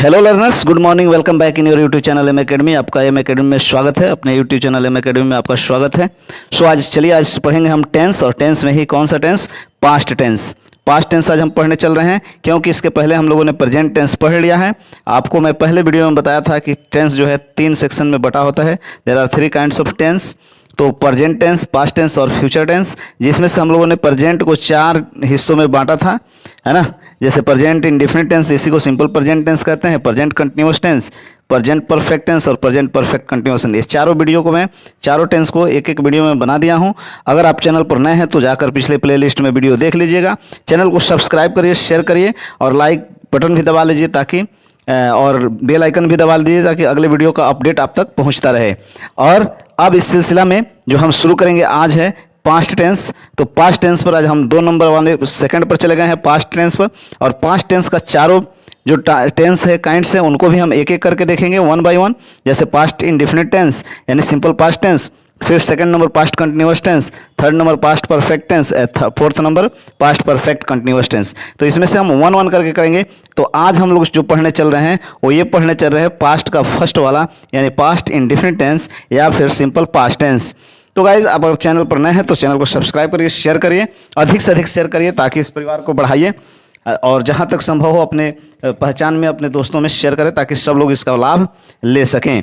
Hello learners, good morning, welcome back in your YouTube channel M academy. आपका M academy में स्वागत है। अपने यूट्यूब चैनल एम एकेडमी में आपका स्वागत है। आज पढ़ेंगे हम टेंस, और टेंस में ही कौन सा tense? Past tense. Past tense आज हम पढ़ने चल रहे हैं, क्योंकि इसके पहले हम लोगों ने प्रेजेंट टेंस पढ़ लिया है। आपको मैं पहले वीडियो में बताया था कि टेंस जो है 3 सेक्शन में बटा होता है। There are 3 kinds of tense. तो प्रेजेंट टेंस, पास्ट टेंस और फ्यूचर टेंस, जिसमें से हम लोगों ने प्रेजेंट को 4 हिस्सों में बांटा था, है ना। जैसे प्रेजेंट इंडेफिनिट टेंस, इसी को सिंपल प्रेजेंट टेंस कहते हैं, present continuous tense, present perfect tense और प्रेजेंट परफेक्ट कंटिन्यूअस टेंस। इस चारों वीडियो को मैं चारों टेंस को एक एक वीडियो में बना दिया हूं। अगर आप चैनल पर नए हैं तो जाकर पिछले प्लेलिस्ट में वीडियो देख लीजिएगा। चैनल को सब्सक्राइब करिए, शेयर करिए और लाइक बटन भी दबा लीजिए, ताकि और बेल आइकन भी दबा दीजिए, ताकि अगले वीडियो का अपडेट आप तक पहुंचता रहे। और अब इस सिलसिला में जो हम शुरू करेंगे आज है पास्ट टेंस। तो पास्ट टेंस पर आज हम 2 नंबर वाले सेकंड पर चले गए हैं, पास्ट टेंस पर। और पास्ट टेंस का चारों जो टेंस है, काइंड्स है, उनको भी हम एक एक करके देखेंगे, 1 बाय 1। जैसे पास्ट इंडेफिनिट टेंस यानी सिंपल पास्ट टेंस, फिर second number past continuous tense, third number past perfect tense, fourth number past perfect continuous tense. तो इसमें से हम 1 करके करेंगे। तो आज हम लोग जो पढ़ने चल रहे हैं वो ये पढ़ने चल रहे हैं पास्ट का फर्स्ट वाला, यानी पास्ट इंडेफिनिट टेंस या फिर सिंपल पास्ट टेंस। तो गाइज, आप अगर चैनल पर नए हैं तो चैनल को सब्सक्राइब करिए, शेयर करिए, अधिक से अधिक शेयर करिए, ताकि इस परिवार को बढ़ाइए और जहाँ तक संभव हो अपने पहचान में, अपने दोस्तों में शेयर करें, ताकि सब लोग इसका लाभ ले सकें।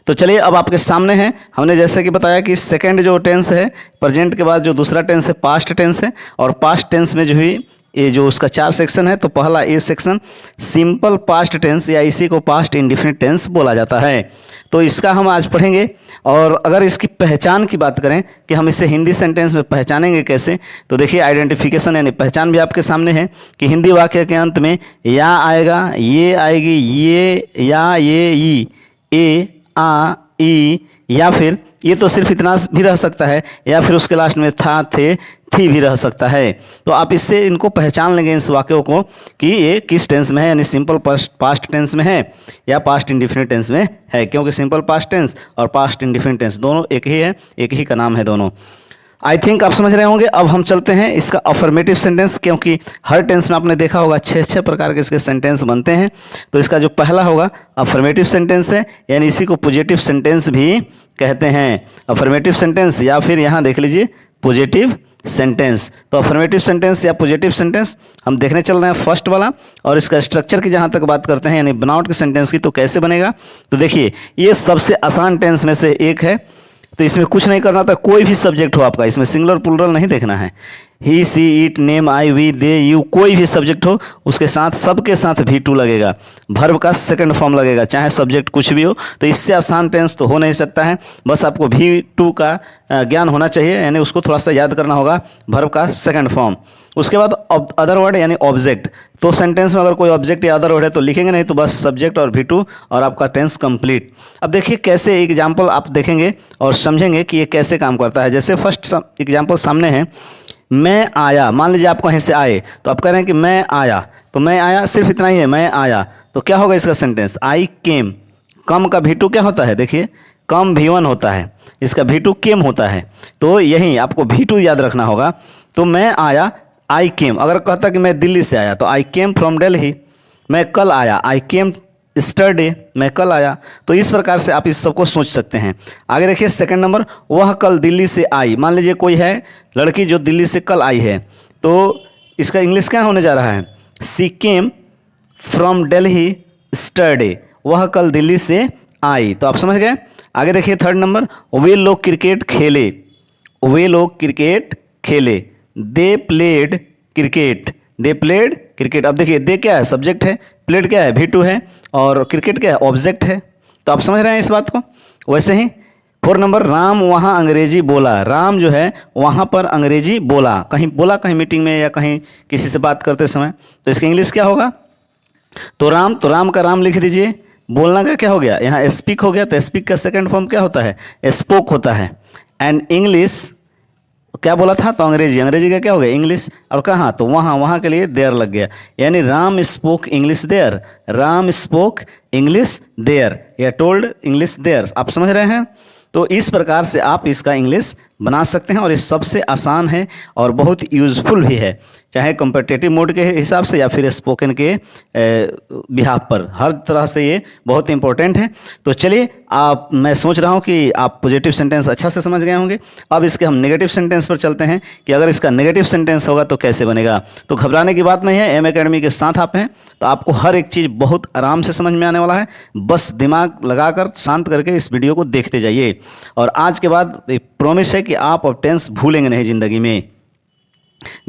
तो चलिए, अब आपके सामने है, हमने जैसे कि बताया कि सेकंड जो टेंस है, प्रेजेंट के बाद जो दूसरा टेंस है पास्ट टेंस है। और पास्ट टेंस में जो ही ये जो उसका 4 सेक्शन है, तो पहला A section simple past tense, या इसी को पास्ट इंडेफिनिट टेंस बोला जाता है। तो इसका हम आज पढ़ेंगे। और अगर इसकी पहचान की बात करें कि हम इसे हिंदी सेंटेंस में पहचानेंगे कैसे, तो देखिए आइडेंटिफिकेशन यानी पहचान भी आपके सामने है कि हिंदी वाक्य के अंत में या आएगा, ये आएगी, ये या ये ई, ए आ ई, या फिर ये तो सिर्फ इतना भी रह सकता है, या फिर उसके लास्ट में था, थे, थी भी रह सकता है। तो आप इससे इनको पहचान लेंगे, इस वाक्यों को, कि ये किस टेंस में है, यानी सिंपल पास्ट टेंस में है या पास्ट इंडेफिनिट टेंस में है। क्योंकि सिंपल पास्ट टेंस और पास्ट इंडेफिनिट टेंस दोनों एक ही है, एक ही का नाम है दोनों। आई थिंक आप समझ रहे होंगे। अब हम चलते हैं इसका अफर्मेटिव सेंटेंस, क्योंकि हर टेंस में आपने देखा होगा 6 प्रकार के इसके सेंटेंस बनते हैं। तो इसका जो पहला होगा अफर्मेटिव सेंटेंस है, यानी इसी को पॉजिटिव सेंटेंस भी कहते हैं। अफर्मेटिव सेंटेंस या फिर यहाँ देख लीजिए पॉजिटिव सेंटेंस। तो अफर्मेटिव सेंटेंस या पॉजिटिव सेंटेंस हम देखने चल रहे हैं फर्स्ट वाला। और इसका स्ट्रक्चर की जहाँ तक बात करते हैं, यानी बनावट के सेंटेंस की, तो कैसे बनेगा, तो देखिए ये सबसे आसान टेंस में से एक है। तो इसमें कुछ नहीं करना था, कोई भी सब्जेक्ट हो आपका, इसमें सिंगुलर प्लूरल नहीं देखना है। He, she, it, name, I, we, they, you, कोई भी सब्जेक्ट हो उसके साथ, सबके साथ V2 लगेगा, वर्ब का सेकंड फॉर्म लगेगा, चाहे सब्जेक्ट कुछ भी हो। तो इससे आसान टेंस तो हो नहीं सकता है। बस आपको V2 का ज्ञान होना चाहिए, यानी उसको थोड़ा सा याद करना होगा, वर्ब का सेकंड फॉर्म। उसके बाद अदर वर्ड यानी ऑब्जेक्ट। तो सेंटेंस में अगर कोई ऑब्जेक्ट या अदर वर्ड है तो लिखेंगे नहीं, तो बस सब्जेक्ट और V2 और आपका टेंस कंप्लीट। अब देखिए कैसे एग्जाम्पल आप देखेंगे और समझेंगे कि ये कैसे काम करता है। जैसे फर्स्ट एग्जाम्पल सामने है, मैं आया। मान लीजिए आप कहीं से आए, तो आप कह रहे हैं कि मैं आया, तो मैं आया सिर्फ इतना ही है, मैं आया। तो क्या होगा इसका सेंटेंस? आई केम। कम का V2 क्या होता है? देखिए कम V1 होता है, इसका V2 केम होता है। तो यही आपको V2 याद रखना होगा। तो मैं आया, आई केम। अगर कहता कि मैं दिल्ली से आया, तो आई केम फ्रॉम दिल्ली। मैं कल आया, आई केम यस्टरडे, मैं कल आया। तो इस प्रकार से आप इस सबको सोच सकते हैं। आगे देखिए सेकंड नंबर, वह कल दिल्ली से आई। मान लीजिए कोई है लड़की जो दिल्ली से कल आई है, तो इसका इंग्लिश क्या होने जा रहा है? सी केम फ्रॉम दिल्ली यस्टरडे। वह कल दिल्ली से आई। तो आप समझ गए। आगे देखिए थर्ड नंबर, वे लोग क्रिकेट खेले। वे लोग क्रिकेट खेले। They played cricket. They played cricket. अब देखिए दे क्या है? सब्जेक्ट है, प्लेड क्या है? V2 है, और क्रिकेट क्या है? ऑब्जेक्ट है। तो आप समझ रहे हैं इस बात को। वैसे ही 4 नंबर, राम वहाँ अंग्रेजी बोला। राम जो है वहाँ पर अंग्रेजी बोला, कहीं मीटिंग में या कहीं किसी से बात करते समय। तो इसका इंग्लिश क्या होगा? तो राम का राम लिख दीजिए। बोलना का क्या हो गया? यहाँ स्पीक हो गया। तो स्पीक का सेकंड फॉर्म क्या होता है? स्पोक होता है। एंड इंग्लिश क्या बोला था? तो अंग्रेजी का क्या हो गया? इंग्लिश। और कहाँ? तो वहाँ के लिए देयर लग गया, यानी Ram spoke English there. Ram spoke English there या टोल्ड इंग्लिश देयर। आप समझ रहे हैं। तो इस प्रकार से आप इसका इंग्लिश बना सकते हैं और ये सबसे आसान है और बहुत यूज़फुल भी है, चाहे कॉम्पिटिटिव मोड के हिसाब से या फिर स्पोकन के बिहाफ पर, हर तरह से ये बहुत इंपॉर्टेंट है। तो चलिए मैं सोच रहा हूँ कि आप पॉजिटिव सेंटेंस अच्छा से समझ गए होंगे। अब इसके हम नेगेटिव सेंटेंस पर चलते हैं कि अगर इसका नेगेटिव सेंटेंस होगा तो कैसे बनेगा। तो घबराने की बात नहीं है, एम एकेडमी के साथ आप हैं तो आपको हर एक चीज़ बहुत आराम से समझ में आने वाला है। बस दिमाग लगाकर शांत करके इस वीडियो को देखते जाइए और आज के बाद प्रॉमिस है कि आप अब टेंस भूलेंगे नहीं ज़िंदगी में।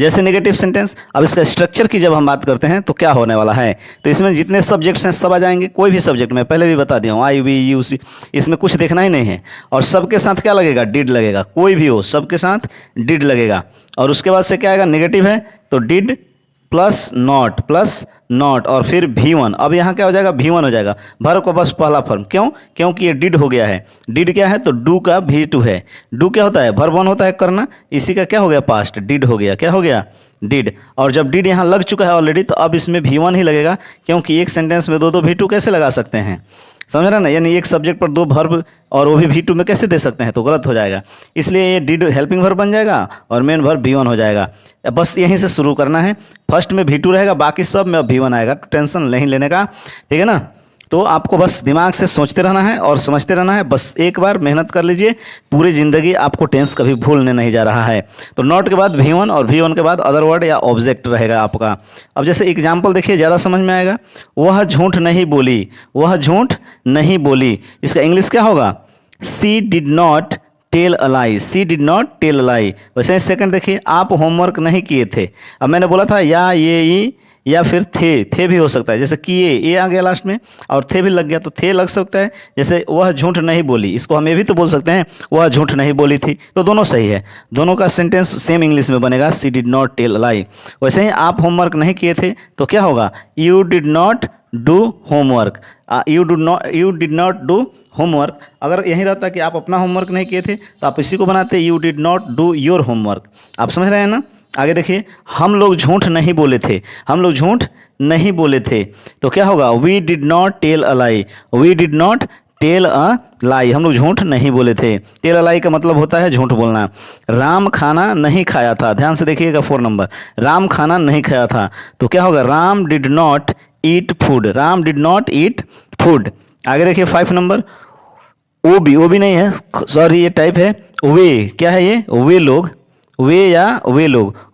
जैसे नेगेटिव सेंटेंस, अब इसका स्ट्रक्चर की जब हम बात करते हैं तो क्या होने वाला है, तो इसमें जितने सब्जेक्ट्स हैं सब आ जाएंगे। कोई भी सब्जेक्ट मैं पहले भी बता दिया हूँ, आई वी यू सी, इसमें कुछ देखना ही नहीं है। और सबके साथ क्या लगेगा, डिड लगेगा, कोई भी हो सबके साथ डिड लगेगा। और उसके बाद से क्या आएगा, नेगेटिव है तो डिड प्लस नॉट और फिर V1। अब यहाँ क्या हो जाएगा, V1 हो जाएगा, वर्ब का बस पहला फॉर्म। क्यों, क्योंकि ये डिड हो गया है। डिड क्या है तो डू का V2 है। डू क्या होता है, वर्ब 1 होता है करना, इसी का क्या हो गया पास्ट, डिड हो गया। क्या हो गया, डिड। और जब डिड यहाँ लग चुका है ऑलरेडी तो अब इसमें V1 ही लगेगा, क्योंकि एक सेंटेंस में दो V2 कैसे लगा सकते हैं, समझ रहे ना। यानी एक सब्जेक्ट पर दो वर्ब और वो भी V2 में कैसे दे सकते हैं, तो गलत हो जाएगा। इसलिए ये डिड हेल्पिंग वर्ब बन जाएगा और मेन वर्ब V1 हो जाएगा। बस यहीं से शुरू करना है, फर्स्ट में V2 रहेगा, बाकी सब में V1 आएगा, तो टेंशन नहीं लेने का, ठीक है ना। तो आपको बस दिमाग से सोचते रहना है और समझते रहना है। बस एक बार मेहनत कर लीजिए, पूरी ज़िंदगी आपको टेंस कभी भूलने नहीं जा रहा है। तो नॉट के बाद V1 और V1 के बाद अदर वर्ड या ऑब्जेक्ट रहेगा आपका। अब जैसे एग्जाम्पल देखिए, ज़्यादा समझ में आएगा। वह झूठ नहीं बोली, वह झूठ नहीं बोली, इसका इंग्लिश क्या होगा, she did not tell a lie, she did not tell a lie. वैसे ही सेकंड देखिए, आप होमवर्क नहीं किए थे। अब मैंने बोला था या ये या फिर थे भी हो सकता है, जैसे किए ये आ गया लास्ट में और थे भी लग गया तो थे लग सकता है। जैसे वह झूठ नहीं बोली, इसको हम ये भी तो बोल सकते हैं वह झूठ नहीं बोली थी, तो दोनों सही है, दोनों का सेंटेंस सेम इंग्लिश में बनेगा, सी did not tell a lie. वैसे ही आप होमवर्क नहीं किए थे तो क्या होगा, you did not do homework, you did not do homework. अगर यही रहता कि आप अपना होमवर्क नहीं किए थे तो आप इसी को बनाते, you did not do your homework. आप समझ रहे हैं ना। आगे देखिए, हम लोग झूठ नहीं बोले थे, हम लोग झूठ नहीं बोले थे, तो क्या होगा, we did not tell a lie, we did not tell a lie, हम लोग झूठ नहीं बोले थे। टेल अ लाई का मतलब होता है झूठ बोलना। राम खाना नहीं खाया था, ध्यान से देखिएगा 4 नंबर, राम खाना नहीं खाया था, तो क्या होगा, Ram did not eat food, Ram did not eat food. आगे देखिए 5 नंबर, ओ भी नहीं है, सॉरी ये टाइप है, वे क्या है, ये वे लोग,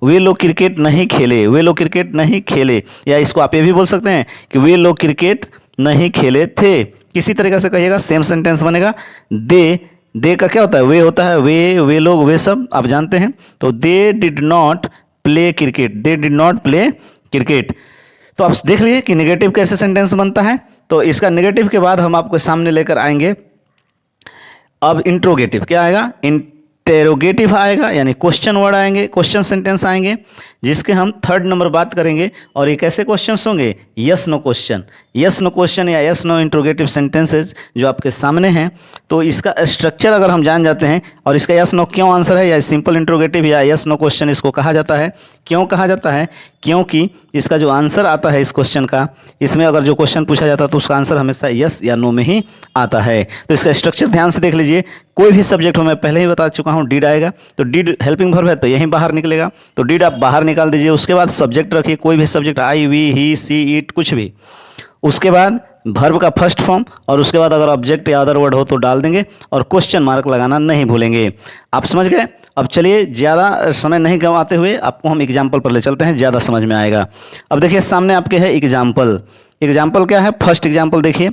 वे लोग क्रिकेट नहीं खेले, वे लोग क्रिकेट नहीं खेले। या इसको आप ये भी बोल सकते हैं कि वे लोग क्रिकेट नहीं खेले थे। किसी तरीके से कहिएगा, सेम सेंटेंस बनेगा। दे का क्या होता है, वे होता है, वे लोग, वे सब आप जानते हैं। तो they did not play cricket, they did not play cricket. तो आप देख लीजिए कि नेगेटिव कैसे सेंटेंस बनता है। तो इसका नेगेटिव के बाद हम आपको सामने लेकर आएंगे अब इंट्रोगेटिव। क्या आएगा, इंटेरोगेटिव आएगा, यानी क्वेश्चन वर्ड आएंगे, क्वेश्चन सेंटेंस आएंगे, जिसके हम 3rd नंबर बात करेंगे। और ये कैसे क्वेश्चंस होंगे, yes no question, yes no question या यस नो इंट्रोगेटिव सेंटेंसेज जो आपके सामने हैं। तो इसका स्ट्रक्चर अगर हम जान जाते हैं और इसका यस नो क्यों आंसर है या सिंपल इंट्रोगेटिव या यस नो क्वेश्चन इसको कहा जाता है, क्यों कहा जाता है, क्योंकि इसका जो आंसर आता है इस क्वेश्चन का, इसमें अगर जो क्वेश्चन पूछा जाता है तो उसका आंसर हमेशा यस या नो में ही आता है। तो इसका स्ट्रक्चर ध्यान से देख लीजिए। कोई भी सब्जेक्ट हो, मैं पहले ही बता चुका हूँ, डिड आएगा, तो डिड हेल्पिंग वर्ब है तो यहीं बाहर निकलेगा, तो डिड आप बाहर निकाल दीजिए। उसके बाद सब्जेक्ट रखिए, कोई भी subject, I we he she it कुछ भी। उसके बाद वर्ब का फर्स्ट फॉर्म और उसके बाद अगर ऑब्जेक्ट या अदर वर्ड हो तो डाल देंगे और क्वेश्चन मार्क लगाना नहीं भूलेंगे। आप समझ गए। अब चलिए ज़्यादा समय नहीं गंवाते हुए आपको हम एग्जाम्पल पर ले चलते हैं, ज़्यादा समझ में आएगा। अब देखिए सामने आपके है एग्जाम्पल। एग्जाम्पल क्या है, फर्स्ट एग्जाम्पल देखिए,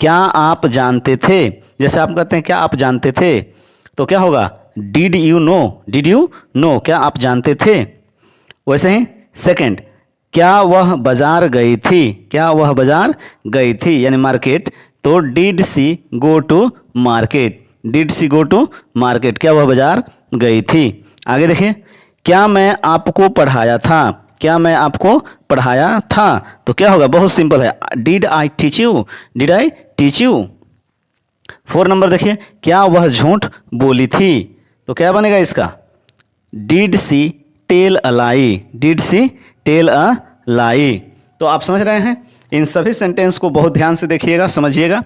क्या आप जानते थे। जैसे आप कहते हैं क्या आप जानते थे, तो क्या होगा, did you know, did you know, क्या आप जानते थे। वैसे ही सेकंड, क्या वह बाजार गई थी, क्या वह बाजार गई थी, यानी मार्केट, तो did she go to market, did she go to market, क्या वह बाजार गई थी। आगे देखिए, क्या मैं आपको पढ़ाया था, क्या मैं आपको पढ़ाया था, तो क्या होगा, बहुत सिंपल है, did I teach you, did I teach you. 4 number देखिए, क्या वह झूठ बोली थी, तो क्या बनेगा इसका, did she tell a lie, did she tell a lie. तो आप समझ रहे हैं, इन सभी सेंटेंस को बहुत ध्यान से देखिएगा, समझिएगा।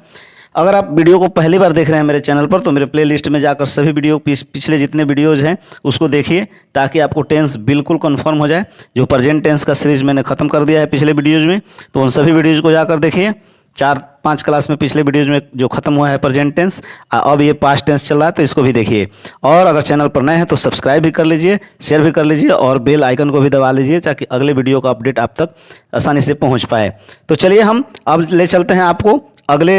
अगर आप वीडियो को पहली बार देख रहे हैं मेरे चैनल पर तो मेरे प्लेलिस्ट में जाकर सभी वीडियो पिछले जितने वीडियोज़ हैं उसको देखिए, ताकि आपको टेंस बिल्कुल कंफर्म हो जाए। जो प्रेजेंट टेंस का सीरीज़ मैंने ख़त्म कर दिया है पिछले वीडियोज़ में, तो उन सभी वीडियोज़ को जाकर देखिए। 4-5 क्लास में पिछले वीडियोज़ में जो खत्म हुआ है प्रेजेंट टेंस, अब ये पास्ट टेंस चल रहा है, तो इसको भी देखिए। और अगर चैनल पर नए हैं तो सब्सक्राइब भी कर लीजिए, शेयर भी कर लीजिए और बेल आइकन को भी दबा लीजिए, ताकि अगले वीडियो का अपडेट आप तक आसानी से पहुंच पाए। तो चलिए हम अब ले चलते हैं आपको अगले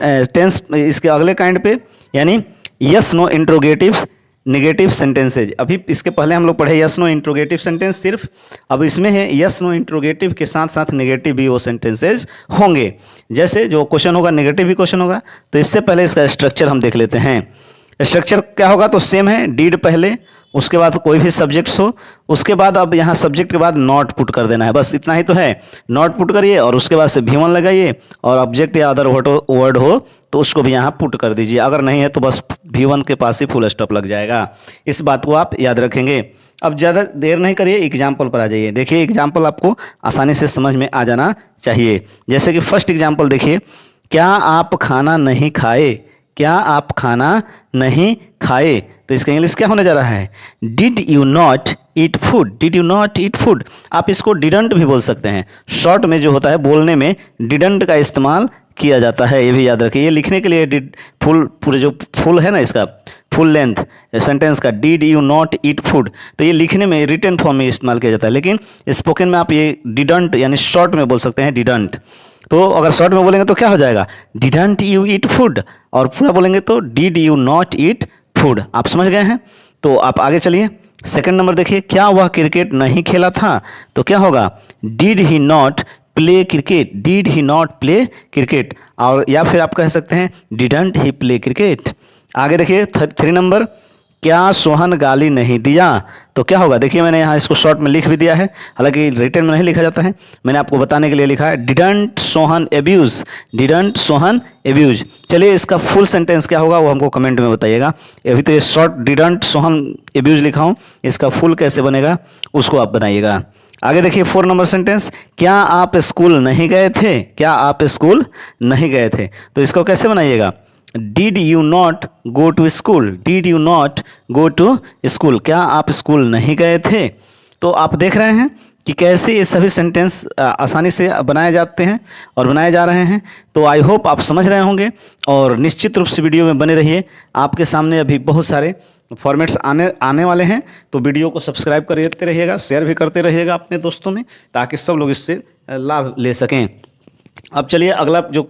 टेंस, इसके अगले काइंड पे, यानी यस नो इंट्रोगेटिव्स नेगेटिव सेंटेंसेज। अभी इसके पहले हम लोग पढ़े यस नो इंट्रोगेटिव सेंटेंस सिर्फ, अब इसमें है यस नो इंट्रोगेटिव के साथ साथ नेगेटिव भी वो सेंटेंसेज होंगे। जैसे जो क्वेश्चन होगा नेगेटिव भी क्वेश्चन होगा, तो इससे पहले इसका स्ट्रक्चर हम देख लेते हैं। स्ट्रक्चर क्या होगा, तो सेम है, डीड पहले, उसके बाद कोई भी सब्जेक्ट्स हो, उसके बाद अब यहाँ सब्जेक्ट के बाद नॉट पुट कर देना है, बस इतना ही तो है। नॉट पुट करिए और उसके बाद से V1 लगाइए, और ऑब्जेक्ट या अदर वर्ड हो तो उसको भी यहाँ पुट कर दीजिए। अगर नहीं है तो बस V1 के पास ही फुल स्टॉप लग जाएगा। इस बात को आप याद रखेंगे। अब ज़्यादा देर नहीं करिए, एग्जाम्पल पर आ जाइए। देखिए एग्जाम्पल आपको आसानी से समझ में आ जाना चाहिए। जैसे कि फर्स्ट एग्जाम्पल देखिए, क्या आप खाना नहीं खाए, क्या आप खाना नहीं खाए, तो इसका इंग्लिश क्या होने जा रहा है, did you not eat food, did you not eat food. आप इसको डिडंट भी बोल सकते हैं, शॉर्ट में जो होता है बोलने में डिडंट का इस्तेमाल किया जाता है, ये भी याद रखिए। ये लिखने के लिए डिड फुल, पूरे जो फुल है ना इसका फुल लेंथ सेंटेंस का, did you not eat food, तो ये लिखने में रिटन फॉर्म में इस्तेमाल किया जाता है, लेकिन स्पोकन में आप ये डिडंट यानी शॉर्ट में बोल सकते हैं डिडंट। तो अगर शॉर्ट में बोलेंगे तो क्या हो जाएगा, डिडंट यू ईट फूड, और पूरा बोलेंगे तो did you not eat food. आप समझ गए हैं। तो आप आगे चलिए, सेकंड नंबर देखिए, क्या वह क्रिकेट नहीं खेला था, तो क्या होगा, did he not play cricket, did he not play cricket, और या फिर आप कह सकते हैं डिडंट ही प्ले क्रिकेट। आगे देखिए 3 नंबर, क्या सोहन गाली नहीं दिया, तो क्या होगा, देखिए मैंने यहाँ इसको शॉर्ट में लिख भी दिया है, हालांकि रिटन में नहीं लिखा जाता है, मैंने आपको बताने के लिए लिखा है, didn't Sohan abuse, didn't Sohan abuse. चलिए इसका फुल सेंटेंस क्या होगा वो हमको कमेंट में बताइएगा। अभी तो ये शॉर्ट डिडंट सोहन एब्यूज लिखा हूँ, इसका फुल कैसे बनेगा उसको आप बनाइएगा। आगे देखिए 4 नंबर सेंटेंस, क्या आप स्कूल नहीं गए थे, क्या आप स्कूल नहीं गए थे, तो इसको कैसे बनाइएगा, did you not go to school, did you not go to school, क्या आप स्कूल नहीं गए थे। तो आप देख रहे हैं कि कैसे ये सभी सेंटेंस आसानी से बनाए जाते हैं और बनाए जा रहे हैं। तो आई होप आप समझ रहे होंगे, और निश्चित रूप से वीडियो में बने रहिए। आपके सामने अभी बहुत सारे फॉर्मेट्स आने वाले हैं, तो वीडियो को सब्सक्राइब करते रहिएगा, शेयर भी करते रहिएगा अपने दोस्तों में, ताकि सब लोग इससे लाभ ले सकें। अब चलिए अगला जो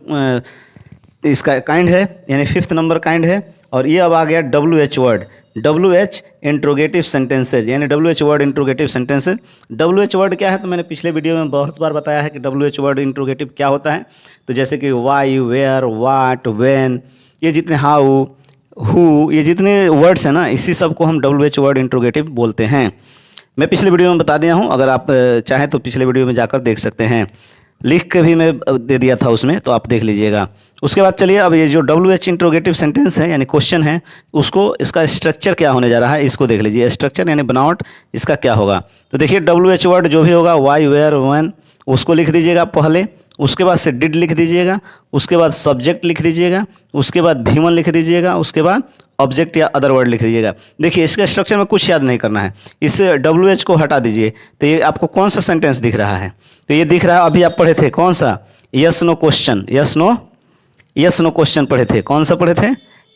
इसका काइंड है, यानी 5th नंबर काइंड है, और ये अब आ गया WH word, WH interrogative sentences, यानी WH word interrogative sentences. WH word क्या है, तो मैंने पिछले वीडियो में बहुत बार बताया है कि WH वर्ड इंट्रोगेटिव क्या होता है। तो जैसे कि वाई, वेयर, वाट, व्हेन, ये जितने हाउ, हु, ये जितने वर्ड्स हैं ना, इसी सब को हम WH वर्ड इंट्रोगेटिव बोलते हैं। मैं पिछले वीडियो में बता दिया हूँ, अगर आप चाहें तो पिछले वीडियो में जाकर देख सकते हैं, लिख के भी मैं दे दिया था उसमें, तो आप देख लीजिएगा। उसके बाद चलिए अब ये जो WH इंट्रोगेटिव सेंटेंस है यानी क्वेश्चन है, उसको इसका स्ट्रक्चर क्या होने जा रहा है इसको देख लीजिए। स्ट्रक्चर यानी बनावट इसका क्या होगा, तो देखिए WH वर्ड जो भी होगा, वाई, वेयर, व्हेन, उसको लिख दीजिएगा पहले, उसके बाद से डिड लिख दीजिएगा, उसके बाद सब्जेक्ट लिख दीजिएगा, उसके बाद V1 लिख दीजिएगा, उसके बाद ऑब्जेक्ट या अदर वर्ड लिख दीजिएगा। देखिए इसके स्ट्रक्चर में कुछ याद नहीं करना है, इस WH को हटा दीजिए, तो ये आपको कौन सा सेंटेंस दिख रहा है, तो ये दिख रहा है, अभी आप पढ़े थे कौन सा, yes no question, yes no question पढ़े थे, कौन सा पढ़े थे,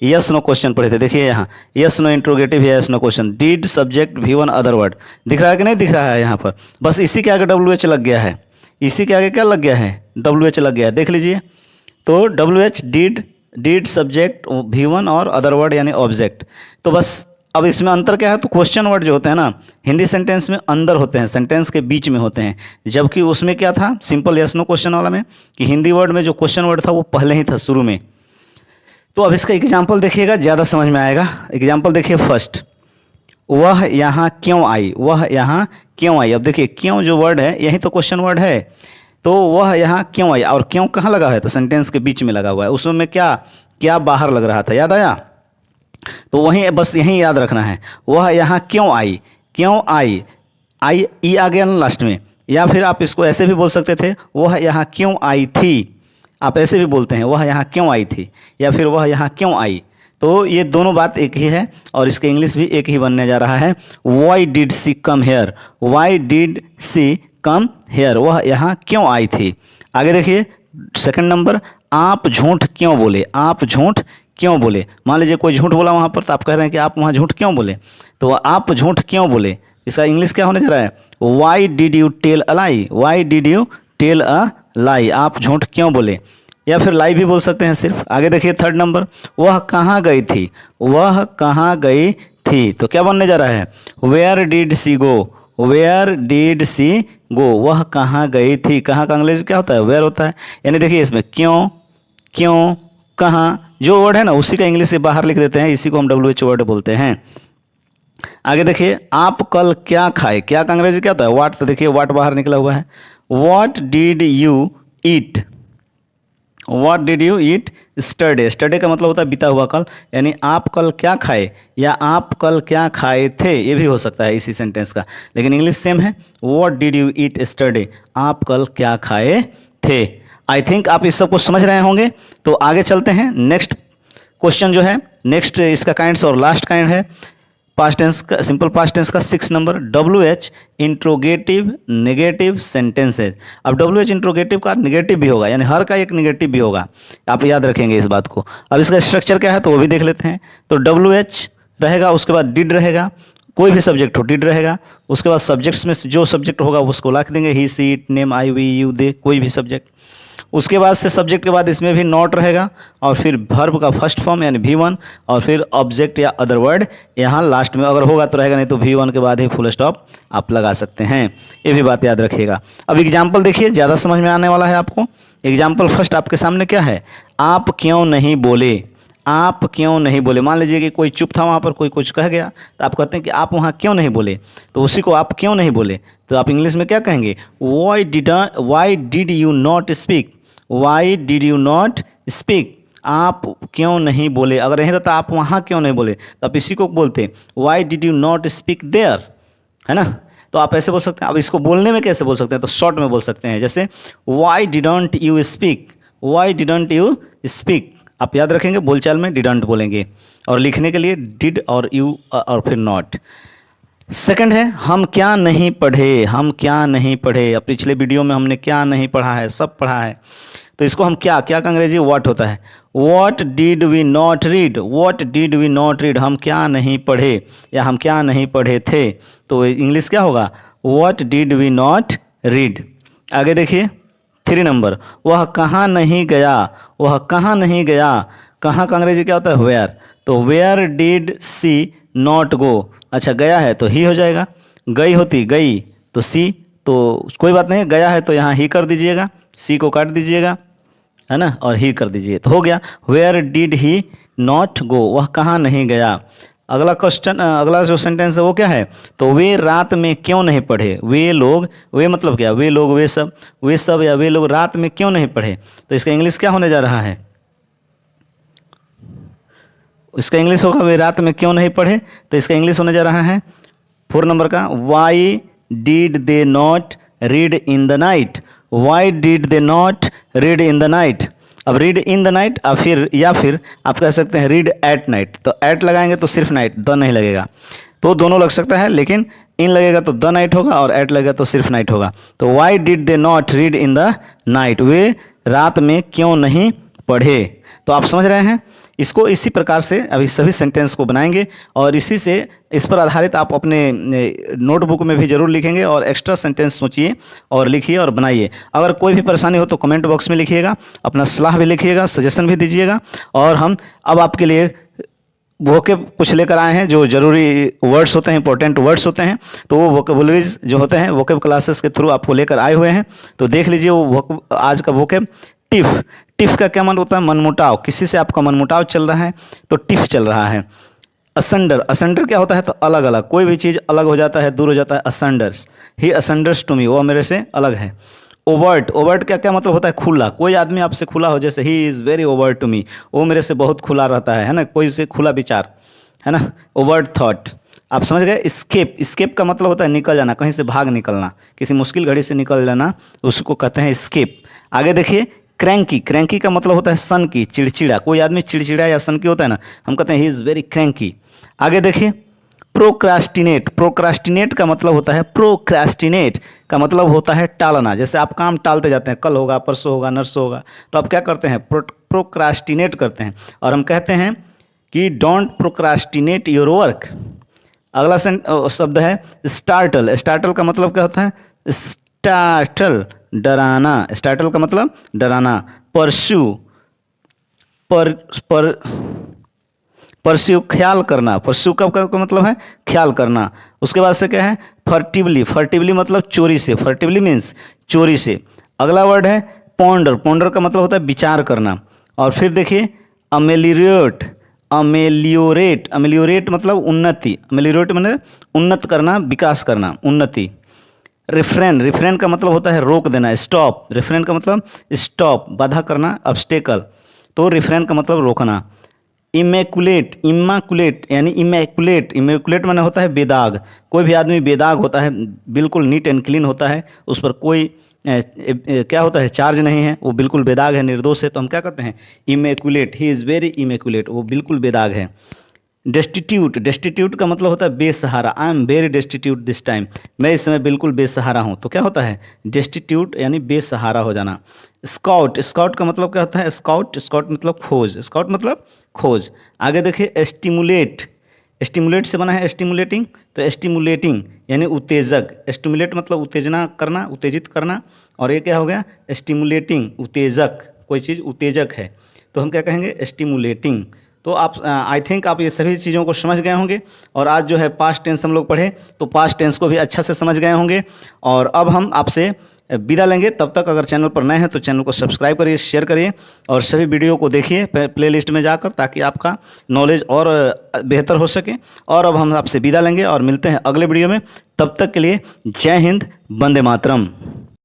यस नो क्वेश्चन पढ़े थे। देखिए यहाँ यस नो इंट्रोगेटिव है, yes no question, did subject V1 other word, दिख रहा है कि नहीं दिख रहा है यहाँ पर, बस इसी के आगे WH लग गया है, इसी के आगे क्या लग गया है, WH लग गया है, देख लीजिए। तो WH डिड सब्जेक्ट V1 और अदर वर्ड यानी ऑब्जेक्ट। तो बस अब इसमें अंतर क्या है, तो क्वेश्चन वर्ड जो होते हैं ना, हिंदी सेंटेंस में अंदर होते हैं, सेंटेंस के बीच में होते हैं, जबकि उसमें क्या था, सिंपल यस नो क्वेश्चन वाला में, कि हिंदी वर्ड में जो क्वेश्चन वर्ड था वो पहले ही था शुरू में। तो अब इसका एग्जाम्पल देखिएगा, ज़्यादा समझ में आएगा। एग्जाम्पल देखिए फर्स्ट, वह यहाँ क्यों आई, वह यहाँ क्यों आई। अब देखिए क्यों जो वर्ड है यही तो क्वेश्चन वर्ड है, तो वह यहाँ क्यों आई, और क्यों कहाँ लगा है, तो सेंटेंस के बीच में लगा हुआ है, उसमें क्या बाहर लग रहा था, याद आया, तो वहीं बस यहीं याद रखना है, वह यहाँ क्यों आई, क्यों आई, ई आ गया ना लास्ट में। या फिर आप इसको ऐसे भी बोल सकते थे, वह यहाँ क्यों आई थी, आप ऐसे भी बोलते हैं वह यहाँ क्यों आई थी, या फिर वह यहाँ क्यों आई। तो ये दोनों बात एक ही है और इसके इंग्लिश भी एक ही बनने जा रहा है। Why did she come here, why did she come here, वह यहाँ क्यों आई थी। आगे देखिए सेकंड नंबर, आप झूठ क्यों बोले, आप झूठ क्यों बोले। मान लीजिए कोई झूठ बोला वहाँ पर, तो आप कह रहे हैं कि आप वहाँ झूठ क्यों बोले, तो आप झूठ क्यों बोले, इसका इंग्लिश क्या होने जा रहा है, why did you tell a lie, why did you tell a lie, आप झूठ क्यों बोले, या फिर लाई भी बोल सकते हैं सिर्फ। आगे देखिए थर्ड नंबर, वह कहाँ गई थी, वह कहाँ गई थी, तो क्या बनने जा रहा है, where did she go, where did she go, वह कहाँ गई थी। कहाँ का अंग्रेजी क्या होता है, वेयर होता है। यानी देखिए इसमें क्यों, क्यों, कहाँ, जो वर्ड है ना उसी का इंग्लिश से बाहर लिख देते हैं, इसी को हम WH वर्ड बोलते हैं। आगे देखिए आप कल क्या खाए, क्या का अंग्रेजी क्या होता है, व्हाट, तो देखिए व्हाट बाहर निकला हुआ है। What did you eat, what did you eat yesterday, yesterday का मतलब होता है बीता हुआ कल, यानी आप कल क्या खाए या आप कल क्या खाए थे, ये भी हो सकता है इसी सेंटेंस का, लेकिन इंग्लिश सेम है। व्हाट डिड यू ईट स्टरडे, आप कल क्या खाए थे। आई थिंक आप इस सब को समझ रहे होंगे। तो आगे चलते हैं, नेक्स्ट क्वेश्चन जो है, नेक्स्ट इसका काइंड्स और लास्ट काइंड है पास्ट टेंस का, सिंपल पास्ट टेंस का 6 number, WH interrogative negative sentences. अब WH इंट्रोगेटिव का नेगेटिव भी होगा, यानी हर का एक नेगेटिव भी होगा, आप याद रखेंगे इस बात को। अब इसका स्ट्रक्चर क्या है तो वो भी देख लेते हैं। तो WH रहेगा, उसके बाद डिड रहेगा, कोई भी सब्जेक्ट हो डिड रहेगा, उसके बाद सब्जेक्ट्स में जो सब्जेक्ट होगा उसको लिख देंगे, he she it name I we you they, कोई भी सब्जेक्ट। उसके बाद से सब्जेक्ट के बाद इसमें भी नॉट रहेगा, और फिर वर्ब का फर्स्ट फॉर्म यानी V1, और फिर ऑब्जेक्ट या अदर वर्ड यहाँ लास्ट में अगर होगा तो रहेगा, नहीं तो V1 के बाद ही फुल स्टॉप आप लगा सकते हैं, ये भी बात याद रखिएगा। अब एग्जाम्पल देखिए, ज़्यादा समझ में आने वाला है आपको। एग्जाम्पल फर्स्ट आपके सामने क्या है, आप क्यों नहीं बोले, आप क्यों नहीं बोले। मान लीजिए कि कोई चुप था वहाँ पर, कोई कुछ कह गया, तो आप कहते हैं कि आप वहाँ क्यों नहीं बोले, तो उसी को आप क्यों नहीं बोले, तो आप इंग्लिश में क्या कहेंगे, Y did you not speak, Y did you not speak, आप क्यों नहीं बोले। अगर यही रहता आप वहाँ क्यों नहीं बोले, तो आप इसी को बोलते Y did you not speak their, है ना। तो आप ऐसे बोल सकते हैं। अब इसको बोलने में कैसे बोल सकते हैं, तो शॉर्ट में बोल सकते हैं, जैसे Y didn't you speak, Y didn't you speak. आप याद रखेंगे बोलचाल में डिडंट बोलेंगे, और लिखने के लिए डिड और यू और फिर नॉट। सेकंड है हम क्या नहीं पढ़े, हम क्या नहीं पढ़े। अब पिछले वीडियो में हमने क्या नहीं पढ़ा है, सब पढ़ा है, तो इसको हम क्या, क्या का अंग्रेजी व्हाट होता है, what did we not read, what did we not read, हम क्या नहीं पढ़े या हम क्या नहीं पढ़े थे, तो इंग्लिश क्या होगा, what did we not read. आगे देखिए 3 नंबर, वह कहाँ नहीं गया, वह कहाँ नहीं गया, कहाँ का अंग्रेजी क्या होता है, वेयर, तो where did she not go. अच्छा गया है तो ही हो जाएगा, गई होती गई तो सी, तो कोई बात नहीं, गया है तो यहाँ ही कर दीजिएगा, सी को काट दीजिएगा, है ना, और ही कर दीजिए तो हो गया, where did he not go, वह कहाँ नहीं गया। अगला क्वेश्चन, अगला जो सेंटेंस है वो क्या है, तो वे रात में क्यों नहीं पढ़े, वे लोग, वे मतलब क्या, वे लोग, वे सब या वे लोग रात में क्यों नहीं पढ़े, तो इसका इंग्लिश क्या होने जा रहा है, इसका इंग्लिश होगा वे रात में क्यों नहीं पढ़े, तो इसका इंग्लिश होने जा रहा है 4 नंबर का, Y did they not read in the night, Y did they not read in the night. अब रीड इन द नाइट या फिर आप कह सकते हैं रीड एट नाइट, तो एट लगाएंगे तो सिर्फ नाइट, द नहीं लगेगा, तो दोनों लग सकता है, लेकिन इन लगेगा तो द नाइट होगा और एट लगेगा तो सिर्फ नाइट होगा। तो why did they not read in the night, वे रात में क्यों नहीं पढ़े। तो आप समझ रहे हैं, इसको इसी प्रकार से अभी सभी सेंटेंस को बनाएंगे, और इसी से इस पर आधारित आप अपने नोटबुक में भी जरूर लिखेंगे, और एक्स्ट्रा सेंटेंस सोचिए और लिखिए और बनाइए। अगर कोई भी परेशानी हो तो कमेंट बॉक्स में लिखिएगा, अपना सलाह भी लिखिएगा, सजेशन भी दीजिएगा, और हम अब आपके लिए वोकेब कुछ लेकर आए हैं जो जरूरी वर्ड्स होते हैं, इंपॉर्टेंट वर्ड्स होते हैं, तो वो वोकेबुलरीज जो होते हैं वोकेब क्लासेस के थ्रू आपको लेकर आए हुए हैं। तो देख लीजिए वो आज का वोकेब। टिफ, टिफ का क्या मन होता है, मनमुटाव, किसी से आपका मनमुटाव चल रहा है तो टिफ चल रहा है। असंडर, असंडर क्या होता है, तो अलग अलग, कोई भी चीज़ अलग हो जाता है, दूर हो जाता है, असंडर्स, ही असंडर्स टू मी, वो मेरे से अलग है। ओवर्ट, ओवर्ट का क्या मतलब होता है, खुला, कोई आदमी आपसे खुला हो, जैसे he is very overt to me, वो मेरे से बहुत खुला रहता है ना, कोई से खुला विचार, है ना। ओवर्ट थॉट, आप समझ गए। स्केप, स्केप का मतलब होता है निकल जाना, कहीं से भाग निकलना, किसी मुश्किल घड़ी से निकल जाना, उसको कहते हैं स्केप। आगे देखिए क्रैंकी, क्रैंकी का मतलब होता है सन की, चिड़चिड़ा। कोई आदमी चिड़चिड़ा या सन की होता है ना, हम कहते हैं ही इज़ वेरी क्रैंकी। आगे देखिए, प्रोक्रास्टिनेट, प्रोक्रास्टिनेट का मतलब होता है, प्रोक्रास्टिनेट का मतलब होता है टालना। जैसे आप काम टालते जाते हैं, कल होगा, परसों होगा, नरसों होगा, तो आप क्या करते हैं, प्रोक्रास्टिनेट करते हैं। और हम कहते हैं कि डोंट प्रोक्रास्टिनेट योर वर्क। अगला शब्द है स्टार्टल। स्टार्टल का मतलब क्या होता है, स्टार्टल डराना, स्टार्टल का मतलब डराना। परस्यू, पर परस्यू ख्याल करना, परस्यू का मतलब है ख्याल करना। उसके बाद से क्या है, फर्टिवली, फर्टिवली मतलब चोरी से, फर्टिवली मीन्स चोरी से। अगला वर्ड है पॉन्डर, पॉन्डर का मतलब होता है विचार करना। और फिर देखिए अमेलियोरेट, अमेलियोरेट, अमेलियोरेट मतलब उन्नति, अमेलियोरेट मतलब उन्नत करना, विकास करना, उन्नति। रिफ्रेन, रिफ्रेन का मतलब होता है रोक देना, स्टॉप, रिफ्रेन का मतलब स्टॉप, बाधा करना, ऑब्स्टेकल, तो रिफ्रेन का मतलब रोकना। इमेकुलेट, इमाकुलेट यानी इमेकुलेट, इमेकुलेट माने होता है बेदाग। कोई भी आदमी बेदाग होता है, बिल्कुल नीट एंड क्लीन होता है, उस पर कोई क्या होता है, चार्ज नहीं है, वो बिल्कुल बेदाग है, निर्दोष है, तो हम क्या कहते हैं, immaculate, he is very immaculate, वो बिल्कुल बेदाग है। डेस्टिट्यूट, डेस्टिट्यूट का मतलब होता है बेसहारा, I am very destitute this time, मैं इस समय बिल्कुल बेसहारा हूँ, तो क्या होता है, डेस्टिट्यूट यानी बेसहारा हो जाना। स्काउट, स्काउट का मतलब क्या होता है, स्काउट, स्काउट मतलब खोज, स्काउट मतलब खोज। आगे देखिए एस्टिमुलेट, एस्टिमुलेट से बना है एस्टिमुलेटिंग, तो एस्टिमुलेटिंग यानी उत्तेजक, एस्टिमुलेट मतलब उत्तेजना करना, उत्तेजित करना, और ये क्या हो गया, एस्टिमुलेटिंग उत्तेजक, कोई चीज़ उत्तेजक है, तो हम क्या कहेंगे, एस्टिमुलेटिंग। तो आप आई थिंक आप ये सभी चीज़ों को समझ गए होंगे। और आज जो है पास्ट टेंस हम लोग पढ़े, तो पास्ट टेंस को भी अच्छा से समझ गए होंगे। और अब हम आपसे विदा लेंगे, तब तक अगर चैनल पर नए हैं तो चैनल को सब्सक्राइब करिए, शेयर करिए, और सभी वीडियो को देखिए प्लेलिस्ट में जाकर, ताकि आपका नॉलेज और बेहतर हो सके। और अब हम आपसे विदा लेंगे और मिलते हैं अगले वीडियो में। तब तक के लिए जय हिंद, वंदे मातरम।